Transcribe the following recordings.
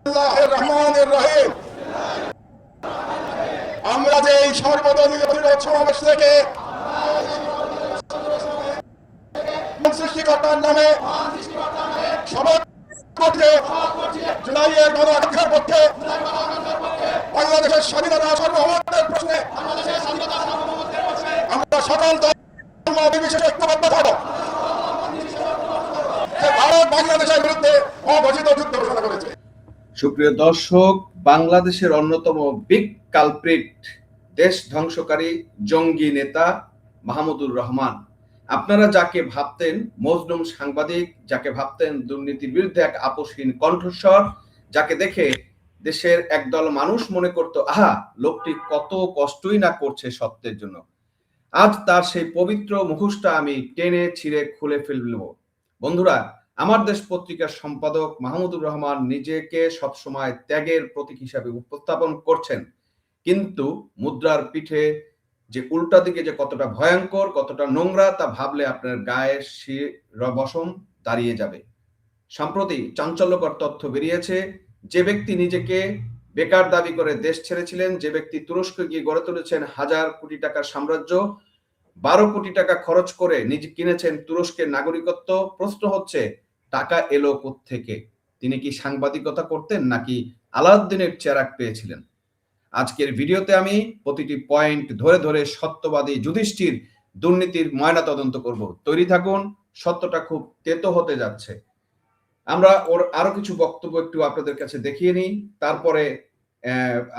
বিসমিল্লাহির রহমানির রহিম। আমরা যে এই সর্বদলীয় প্রতিরোধ সমাবেশ থেকে সৃষ্টিকর্তার নামে শপথ করছে জুলাইয়ের গণ আকাঙ্ক্ষার পক্ষে বাংলাদেশের স্বাধীনতা সার্বভৌমত্বের প্রশ্নে আমরা সকল ধর্ম নির্বিশেষে ঐক্যবদ্ধ থাকব। ভারত বাংলাদেশের বিরুদ্ধে অঘোষিত যুদ্ধ ঘোষণা করেছে। সুপ্রিয় দর্শক, বাংলাদেশের অন্যতম বিগ কালপ্রিট, দেশ ধ্বংসকারী জঙ্গি নেতা মাহমুদুর রহমান, আপনারা যাকে ভাবতেন মজলুম সাংবাদিক, যাকে ভাবতেন দুর্নীতির বিরুদ্ধে এক আপোষহীন কণ্ঠস্বর, যাকে দেখে দেশের একদল মানুষ মনে করত আহা, লোকটি কত কষ্টই না করছে সত্যের জন্য, আজ তার সেই পবিত্র মুখোশটা আমি টেনে ছিঁড়ে খুলে ফেলব। বন্ধুরা, আমার দেশ পত্রিকার সম্পাদক মাহমুদুর রহমান নিজেকে সবসময় ত্যাগের প্রতীক হিসাবে উপস্থাপন করছেন, কিন্তু মুদ্রার পিঠে যে উল্টা দিকে যে কতটা ভয়ঙ্কর, কতটা নোংরা, তা ভাবলে আপনার গায়ের শিরবশম দাঁড়িয়ে যাবে। সম্প্রতি চাঞ্চল্যকর তথ্য বেরিয়েছে, যে ব্যক্তি নিজেকে বেকার দাবি করে দেশ ছেড়েছিলেন, যে ব্যক্তি তুরস্কে গিয়ে গড়ে তুলেছেন হাজার কোটি টাকার সাম্রাজ্য, 12 কোটি টাকা খরচ করে নিজে কিনেছেন তুরস্কের নাগরিকত্ব, প্রশ্ন হচ্ছে টাকা এলো কোত্থেকে? তিনি কি সাংবাদিকতা করতেন নাকি আলাউদ্দিনের চেরাগ পেয়েছিলেন? আজকের ভিডিওতে আমি প্রতিটি পয়েন্ট ধরে ধরে সত্যবাদী যুধিষ্ঠির দুর্নীতির ময়না তদন্ত করব। তৈরি থাকুন, সত্যটা খুব তেতো হতে যাচ্ছে। আমরা ওর আরো কিছু বক্তব্য একটু আপনাদের কাছে দেখিয়ে নিই, তারপরে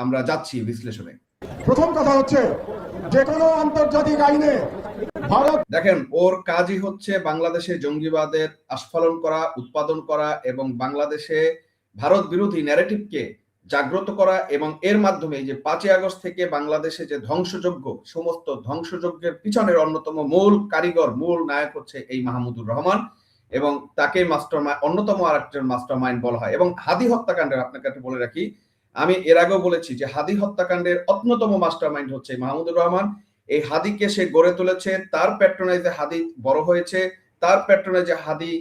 আমরা যাচ্ছি বিশ্লেষণে। প্রথম কথা হচ্ছে, যে কোনো আন্তর্জাতিক আইনে ভারত দেখেন, ওর কাজই হচ্ছে বাংলাদেশে জঙ্গিবাদের আস্ফালন করা, উৎপাদন করা এবং বাংলাদেশে ভারত বিরোধী ন্যারেটিভকে জাগ্রত করা, এবং এর মাধ্যমে এই যে 5ই আগস্ট থেকে বাংলাদেশে যে ধ্বংসযজ্ঞ, সমস্ত ধ্বংসযজ্ঞের পিছনের অন্যতম মূল কারিগর, মূল নায়ক হচ্ছে এই মাহমুদুর রহমান, এবং তাকে অন্যতম আরেকজন মাস্টার মাইন্ড বলা হয়। এবং হাদি হত্যাকাণ্ডের, আপনাকে একটা বলে রাখি, আমি এর আগেও বলেছি যে হাদি হত্যাকাণ্ডের অন্যতম মাস্টার মাইন্ড হচ্ছে মাহমুদুর রহমান। এই হাদিকে সে গড়ে তুলেছে, তার প্যাট্রোনাইজে হাদি বড় হয়েছে, তার প্যাট্রোনাইজে হাদি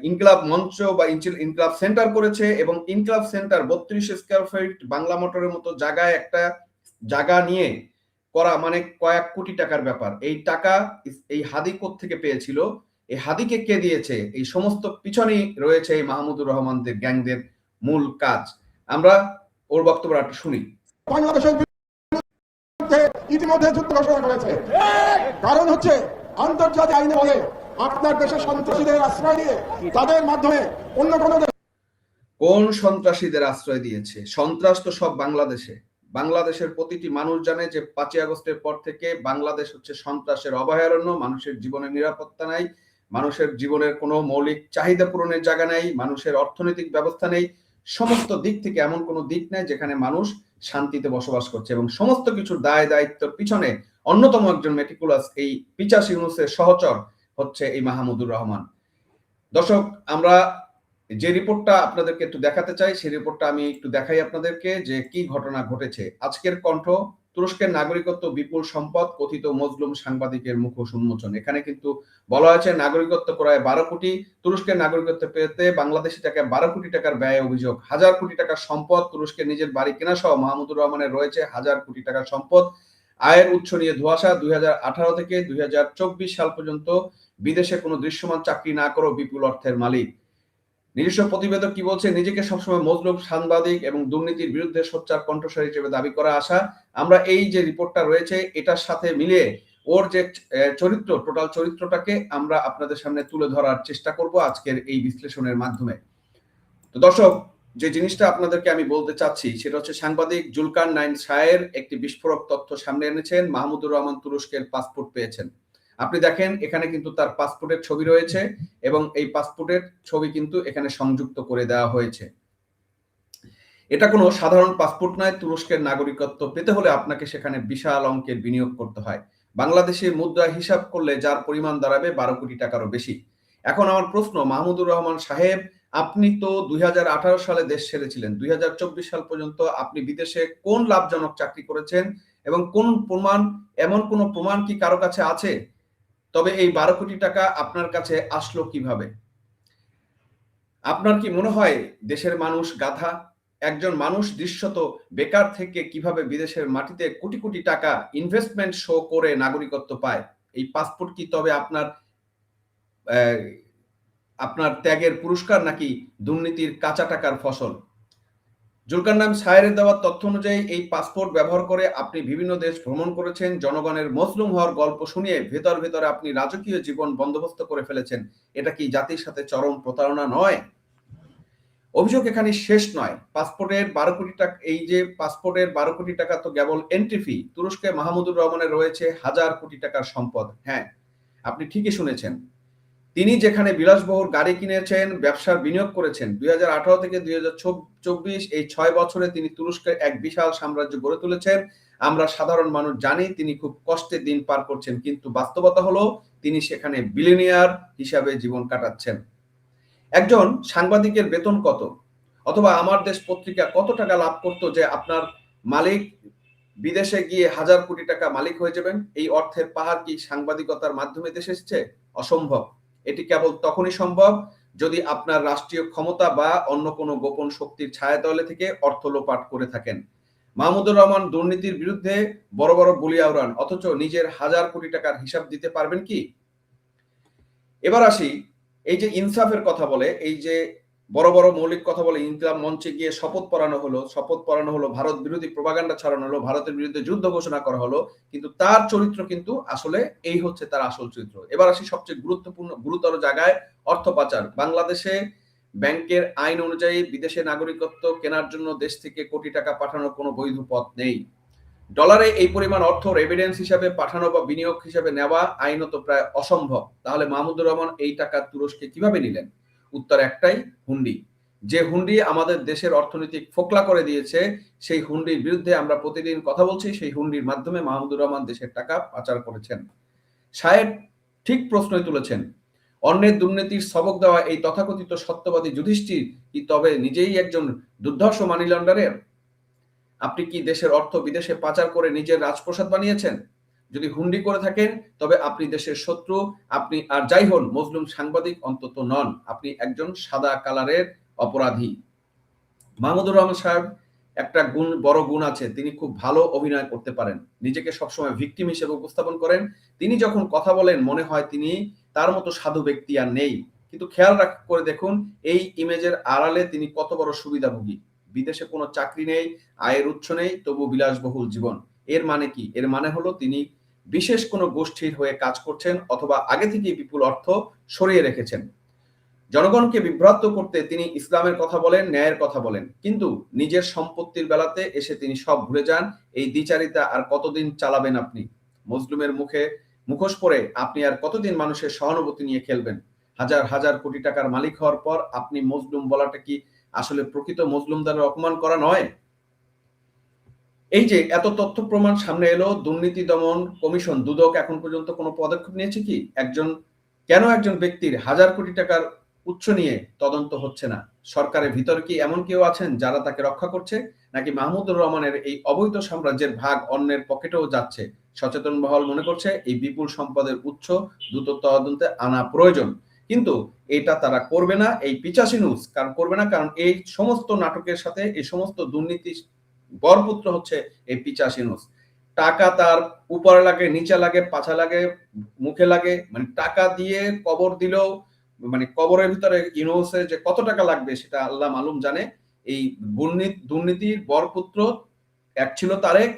ইনকলাব মঞ্চ বা ইনকলাব সেন্টার করেছে, এবং Inqilab centre 32 square feet Bangla মোটরের মতো জায়গায় একটা জায়গা নিয়ে করা, মানে কয়েক কোটি টাকার ব্যাপার। এই টাকা এই হাদি কোত্থেকে পেয়েছিল, এই হাদিকে কে দিয়েছে, এই সমস্ত পিছনেই রয়েছে এই মাহমুদুর রহমানদের গ্যাংদের মূল কাজ। আমরা ওর বক্তব্য একটু শুনি। বাংলাদেশের বিরুদ্ধে ইতিমধ্যে যুদ্ধ ঘোষণা করেছে। কারণ হচ্ছে আন্তর্জাতিক আইনে বলে আপনার দেশের সন্ত্রাসীদের আশ্রয় দিয়ে তাদের মাধ্যমে অন্য কোনো কোন সন্ত্রাসীদের আশ্রয় দিয়েছে? সন্ত্রাস তো সব বাংলাদেশে। বাংলাদেশের প্রতিটি মানুষ জানে যে 5ই আগস্টের পর থেকে বাংলাদেশ হচ্ছে সন্ত্রাসের অভয়ারণ্য। মানুষের জীবনের নিরাপত্তা নাই, মানুষের জীবনের কোনো মৌলিক চাহিদা পূরণের জায়গা নেই, মানুষের অর্থনৈতিক ব্যবস্থা নেই, সমস্ত দিক থেকে এমন কোনো দিক নেই যেখানে মানুষ শান্তিতে বসবাস করছে। এবং সমস্ত কিছুর দায় দায়িত্বের পিছনে অন্যতম একজন মেটিকুলাস এই পিচাসি ইউনূসের সহচর হচ্ছে এই মাহমুদুর রহমান। দর্শক, আমরা যে রিপোর্টটা আপনাদেরকে একটু দেখাতে চাই, সেই রিপোর্টটা আমি একটু দেখাই আপনাদেরকে যে কি ঘটনা ঘটেছে। আজকের কণ্ঠ, তুরস্কের নাগরিকত্ব বিপুল সম্পদ, কথিত মজলুম সাংবাদিকের মুখোশ উন্মোচন। এখানে কিন্তু বলা হয়েছে নাগরিকত্ব প্রায় 12 কোটি, তুরস্কের নাগরিকত্ব পেতে বাংলাদেশি টাকায় 12 কোটি টাকার ব্যয় অভিযোগ, হাজার কোটি টাকার সম্পদ, তুরস্কের নিজের বাড়ি কেনা সহ মাহমুদুর রহমানের রয়েছে হাজার কোটি টাকার সম্পদ। আয়ের উৎস নিয়ে ধোঁয়াশা, 2018 থেকে 2024 সাল পর্যন্ত বিদেশে কোনো দৃশ্যমান চাকরি না করেও বিপুল অর্থের মালিক। নিজস্ব প্রতিবেদক কি বলছে, নিজেকে সবসময় মজলুম সাংবাদিক এবং দুর্নীতির বিরুদ্ধে সোচ্চার কণ্ঠস্বর হিসেবে দাবি করা আশা। আমরা এই যে রিপোর্টটা রয়েছে এটার সাথে মিলিয়ে ওর যে চরিত্র, টোটাল চরিত্রটাকে আমরা আপনাদের সামনে তুলে ধরার চেষ্টা করব আজকের এই বিশ্লেষণের মাধ্যমে। তো দর্শক, যে জিনিসটা আপনাদেরকে আমি বলতে চাচ্ছি সেটা হচ্ছে, সাংবাদিক জুলকান নাইন শায়ের একটি বিস্ফোরক তথ্য সামনে এনেছেন। মাহমুদুর রহমান তুরস্কের পাসপোর্ট পেয়েছেন। আপনি দেখেন এখানে কিন্তু তার পাসপোর্টের ছবি রয়েছে, এবং এই পাসপোর্টের ছবি কিন্তু এখানে সংযুক্ত করে দেওয়া হয়েছে। এটা কোনো সাধারণ পাসপোর্ট নয়। তুরস্কের নাগরিকত্ব পেতে হলে আপনাকে সেখানে বিশাল অঙ্কের বিনিয়োগ করতে হয়। বাংলাদেশের মুদ্রা হিসাব করলে যার পরিমাণ দাঁড়াবে 12 কোটি টাকারও বেশি। এখন আমার প্রশ্ন, মাহমুদুর রহমান সাহেব, আপনি তো 2018 সালে দেশ ছেড়েছিলেন, 2024 সাল পর্যন্ত আপনি বিদেশে কোন লাভজনক চাকরি করেছেন এবং কোন প্রমাণ, এমন কোন প্রমাণ কি কারো কাছে আছে? তবে এই 12 কোটি টাকা আপনার কাছে আসলো কিভাবে? আপনার কি মনে হয় দেশের মানুষ গাধা? একজন মানুষ দৃশ্যত বেকার থেকে কিভাবে বিদেশের মাটিতে কোটি কোটি টাকা ইনভেস্টমেন্ট শো করে নাগরিকত্ব পায়? এই পাসপোর্ট কি তবে আপনার ত্যাগের পুরস্কার নাকি দুর্নীতির কাঁচা টাকার ফসল? জুলকারনাইন সায়েরের দেওয়া তথ্য অনুযায়ী এই পাসপোর্ট ব্যবহার করে আপনি বিভিন্ন দেশ ভ্রমণ করেছেন, জনগণের মজলুম হওয়ার গল্প শুনিয়ে ভেতরে আপনি রাজকীয় জীবন বন্দোবস্ত করে ফেলেছেন। এটা কি জাতির সাথে চরম প্রতারণা নয়? অভিযোগ এখানে শেষ নয়। পাসপোর্টের 12 কোটি টাকা, এই যে পাসপোর্টের 12 কোটি টাকা তো কেবল এন্ট্রি ফি। তুরস্কে মাহমুদুর রহমানের রয়েছে হাজার কোটি টাকার সম্পদ। হ্যাঁ, আপনি ঠিকই শুনেছেন। তিনি যেখানে বিলাসবহুল গাড়ি কিনেছেন, ব্যবসার বিনিয়োগ করেছেন, 2018 থেকে 2024 এই 6 বছরে তিনি তুরস্কের এক বিশাল সাম্রাজ্য গড়ে তুলেছেন। আমরা সাধারণ মানুষ জানি তিনি খুব কষ্টে দিন পার করছেন, কিন্তু বাস্তবতা হলো তিনি সেখানে বিলিয়নিয়ার হিসাবে জীবন কাটাচ্ছেন। একজন সাংবাদিকের বেতন কত? অথবা আমার দেশ পত্রিকা কত টাকা লাভ করতো যে আপনার মালিক বিদেশে গিয়ে হাজার কোটি টাকা মালিক হয়ে যাবেন? এই অর্থের পাহাড় কি সাংবাদিকতার মাধ্যমে দেশে এসেছে? অসম্ভব। এটি কেবল তখনই সম্ভব যদি আপনার রাষ্ট্রীয় ক্ষমতা বা অন্য কোনো গোপন শক্তির ছায়াতলে থেকে অর্থ লোপাট করে থাকেন। মাহমুদুর রহমান দুর্নীতির বিরুদ্ধে বড় বড় বুলি আওড়ান, অথচ নিজের হাজার কোটি টাকার হিসাব দিতে পারবেন কি? এবার আসি, এই যে ইনসাফের কথা বলে, এই যে বড় বড় মৌলিক কথা বলে, ইনকিলাব মঞ্চে গিয়ে শপথ পড়ানো হলো, ভারত বিরোধী প্রোপাগান্ডা ছড়ানো হলো, ভারতের বিরুদ্ধে যুদ্ধ ঘোষণা করা হলো, কিন্তু তার চরিত্র কিন্তু আসলে এই হচ্ছে তার আসল চরিত্র। এবার আসি সবচেয়ে গুরুতর জায়গায়, অর্থ পাচার। বাংলাদেশে ব্যাংকের আইন অনুযায়ী বিদেশে নাগরিকত্ব কেনার জন্য দেশ থেকে কোটি টাকা পাঠানোর কোনো বৈধ পথ নেই। ডলারে এই পরিমাণ অর্থ রেভিডেন্স হিসাবে পাঠানো বা বিনিয়োগ হিসাবে নেওয়া আইনত প্রায় অসম্ভব। তাহলে মাহমুদুর রহমান এই টাকা তুরস্কে কিভাবে নিলেন? উত্তর একটাই, হুন্ডি। যে হুন্ডি আমাদের দেশের অর্থনৈতিক ফোকলা করে দিয়েছে, সেই হুন্ডির বিরুদ্ধে আমরা প্রতিদিন কথা বলছি। সেই হুন্ডির মাধ্যমে মাহমুদুর রহমান দেশের টাকা পাচার করেছেন। সাহেব ঠিক প্রশ্নই তুলেছেন। অন্যের দুর্নীতির সবক দেওয়া এই তথাকথিত সত্যবাদী যুধিষ্ঠির কি তবে নিজেই একজন দুর্ধর্ষ মানি লন্ডারের? আপনি কি দেশের অর্থ বিদেশে পাচার করে নিজের রাজপ্রাসাদ বানিয়েছেন? যদি হুন্ডি করে থাকেন তবে আপনি দেশের শত্রু। আপনি আর যাই হন মজলুম সাংবাদিক অন্তত নন, আপনি একজন সাদা কালারের অপরাধী। মাহমুদুর রহমান সাহেব একটা বড় গুণ আছে, তিনি খুব ভালো অভিনয় করতে পারেন। নিজেকে সবসময় ভিকটিম হিসেবে উপস্থাপন করেন। তিনি যখন কথা বলেন মনে হয় তিনি তার মতো সাধু ব্যক্তি আর নেই। কিন্তু খেয়াল করে দেখুন এই ইমেজের আড়ালে তিনি কত বড় সুবিধাভোগী। বিদেশে কোনো চাকরি নেই, আয়ের উৎস নেই, তবু বিলাসবহুল জীবন। এর মানে কি? এর মানে হলো তিনি বিশেষ কোনো গোষ্ঠীর হয়ে কাজ করছেন, অথবা আগে থেকেই বিপুল অর্থ সরিয়ে রেখেছেন। জনগণকে বিভ্রান্ত করতে তিনি ইসলামের কথা বলেন, ন্যায়ের কথা বলেন, কিন্তু নিজের সম্পত্তির বেলাতে এসে তিনি সব ভুলে যান। এই দ্বিচারিতা আর কতদিন চালাবেন আপনি? মজলুমের মুখোশ পরে আপনি আর কতদিন মানুষের সহানুভূতি নিয়ে খেলবেন? হাজার হাজার কোটি টাকার মালিক হওয়ার পর আপনি মজলুম বলাটা কি আসলে প্রকৃত মজলুমদারের অপমান করা নয়? এই যে এত তথ্য প্রমাণ সামনে এলো, দুর্নীতি দমন কমিশন দুদক এখন পর্যন্ত কোনো পদক্ষেপ নিয়েছে কি? কেন একজন ব্যক্তির হাজার কোটি টাকার উৎস নিয়ে তদন্ত হচ্ছে না? সরকারের ভিতরে কি এমন কেউ আছেন যারা তাকে রক্ষা করছে? নাকি মাহমুদুর রহমানের এই অবৈধ সাম্রাজ্যের ভাগ অন্যের পকেটেও যাচ্ছে? সচেতন মহল মনে করছে এই বিপুল সম্পদের উৎস দ্রুত তদন্তে আনা প্রয়োজন, কিন্তু এটা তারা করবে না। এই পিচাসি নিউজ কারণ করবে না, কারণ এই সমস্ত নাটকের সাথে এই সমস্ত দুর্নীতি বরপুত্র হচ্ছে এই পিচাসি নিউজ। টাকা তার উপরে লাগে, নিচে লাগে, পাছা লাগে, মুখে লাগে, মানে টাকা দিয়ে কবর দিলেও, মানে কবরের ভিতরে ইউনুসের যে কত টাকা লাগবে সেটা আল্লাহ মালুম জানে। এই দুর্নীতির বরপুত্র এক ছিল তারেক,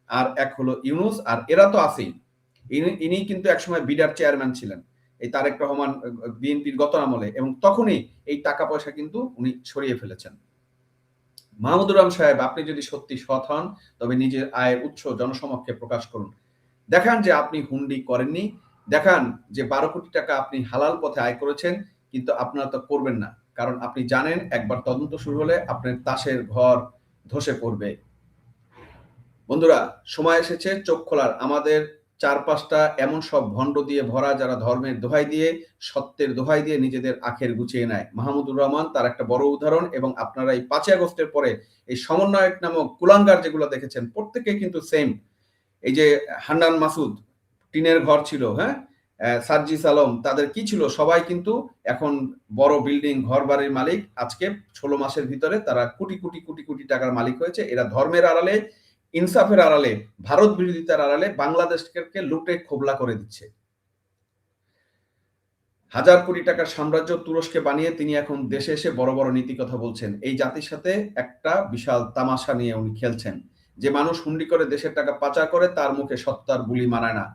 আর এক হলো ইউনুস, আর এরা তো আছেই। ইনি কিন্তু একসময় বিডার চেয়ারম্যান ছিলেন, এই তারেক রহমান বিএনপির গত আমলে, এবং তখনই এই টাকা পয়সা কিন্তু উনি সরিয়ে ফেলেছেন। মাহমুদুর রহমান সাহেব, আপনি যদি সত্যি সৎ হন তবে নিজের আয়ের উৎস জনসমক্ষে প্রকাশ করুন। দেখান যে আপনি হুন্ডি করেননি, দেখান যে 12 কোটি টাকা আপনি হালাল পথে আয় করেছেন, কিন্তু আপনারা তো করবেন না, কারণ আপনি জানেন একবার তদন্ত শুরু হলে আপনার তাসের ঘর ধসে পড়বে। বন্ধুরা, সময় এসেছে চোখ খোলার। আমাদের চারপাশটা এমন সব ভণ্ড দিয়ে ভরা যারা ধর্মের দোহাই দিয়ে, সত্যের দোহাই দিয়ে নিজেদের আখের গুছিয়ে নেয়। মাহমুদুর রহমান তার একটা বড় উদাহরণ, এবং আপনারা এই 5 আগস্টের পরে এই সমন্বয়ক নামক কুলাঙ্গার যেগুলো দেখেছেন প্রত্যেকে কিন্তু সেম। এই যে হান্নান মাসুদ, টিনের ঘর ছিল, হ্যাঁ, সার্জিস আলম, তাদের কি ছিল, সবাই কিন্তু এখন বড় বিল্ডিং ঘর বাড়ির মালিক। আজকে 16 মাসের ভিতরে তারা কোটি কোটি কোটি কোটি টাকার মালিক হয়েছে। এরা ধর্মের আড়ালে, ইনসাফের আড়ালে, ভারত বিরোধিতার আড়ালে বাংলাদেশকে লুটে খোবলা করে দিচ্ছে। হাজার কোটি টাকার সাম্রাজ্য তুরস্কে বানিয়ে তিনি এখন দেশে এসে বড় বড় নীতি কথা বলছেন। এই জাতির সাথে একটা বিশাল তামাশা নিয়ে উনি খেলছেন। যে মানুষ হুন্ডি করে দেশের টাকা পাচার করে তার মুখে সত্যার বুলি মানায় না।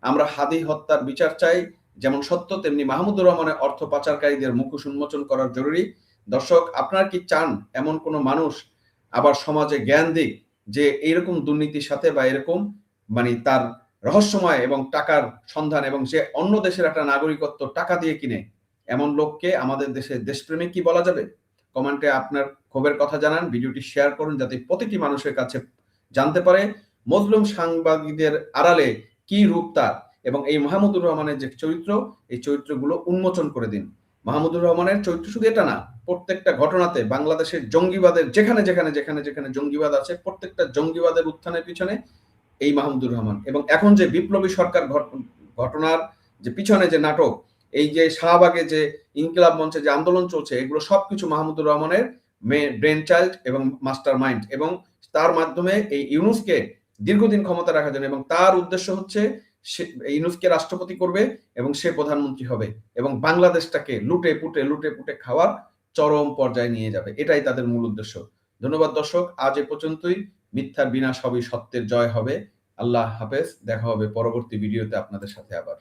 আমরা হাদি হত্যার বিচার চাই, যেমন সত্য তেমনি মাহমুদুর রহমানের অর্থ পাচারকারীদের মুখোশ উন্মোচন করা জরুরি। দর্শক, আপনারা কি চান এমন কোন মানুষ আবার সমাজে জ্ঞান দিক যে এইরকম দুর্নীতির সাথে বা এরকম তার রহস্যময় এবং টাকার সন্ধান, এবং সে অন্য দেশের একটা নাগরিকত্ব টাকা দিয়ে কিনে, এমন লোককে আমাদের দেশে দেশপ্রেমিক কি বলা যাবে? কমেন্টে আপনার ক্ষোভের কথা জানান, ভিডিওটি শেয়ার করুন যাতে প্রতিটি মানুষের কাছে জানতে পারে মজলুম সাংবাদিকদের আড়ালে কি রূপ তার, এবং এই মাহমুদুর রহমানের যে চরিত্র, এই চরিত্রগুলো উন্মোচন করে দিন। মাহমুদুর রহমানের চরিত্র শুধু এটা না, প্রত্যেকটা ঘটনাতে বাংলাদেশের জঙ্গিবাদের যেখানে যেখানে যেখানে যেখানে জঙ্গিবাদ আছে, প্রত্যেকটা জঙ্গিবাদের উত্থানের পিছনে এই মাহমুদুর রহমান। এবং এখন যে বিপ্লবী সরকার ঘটনার যে পিছনে যে নাটক, এই যে শাহবাগে যে ইনকিলাব মঞ্চে যে আন্দোলন চলছে, এগুলো সবকিছু মাহমুদুর রহমানের ব্রেন চাইল্ড এবং মাস্টার মাইন্ড, এবং তার মাধ্যমে এই ইউনূসকে দীর্ঘদিন ক্ষমতা রাখার জন্য, এবং তার উদ্দেশ্য হচ্ছে ইউনূসকে রাষ্ট্রপতি করবে এবং সে প্রধানমন্ত্রী হবে এবং বাংলাদেশটাকে লুটে পুটে খাওয়ার চরম পর্যায়ে নিয়ে যাবে। এটাই তাদের মূল উদ্দেশ্য। ধন্যবাদ দর্শক, আজ এ পর্যন্তই। মিথ্যার বিনাশ হবে, সত্যের জয় হবে। আল্লাহ হাফেজ, দেখা হবে পরবর্তী ভিডিওতে আপনাদের সাথে আবার।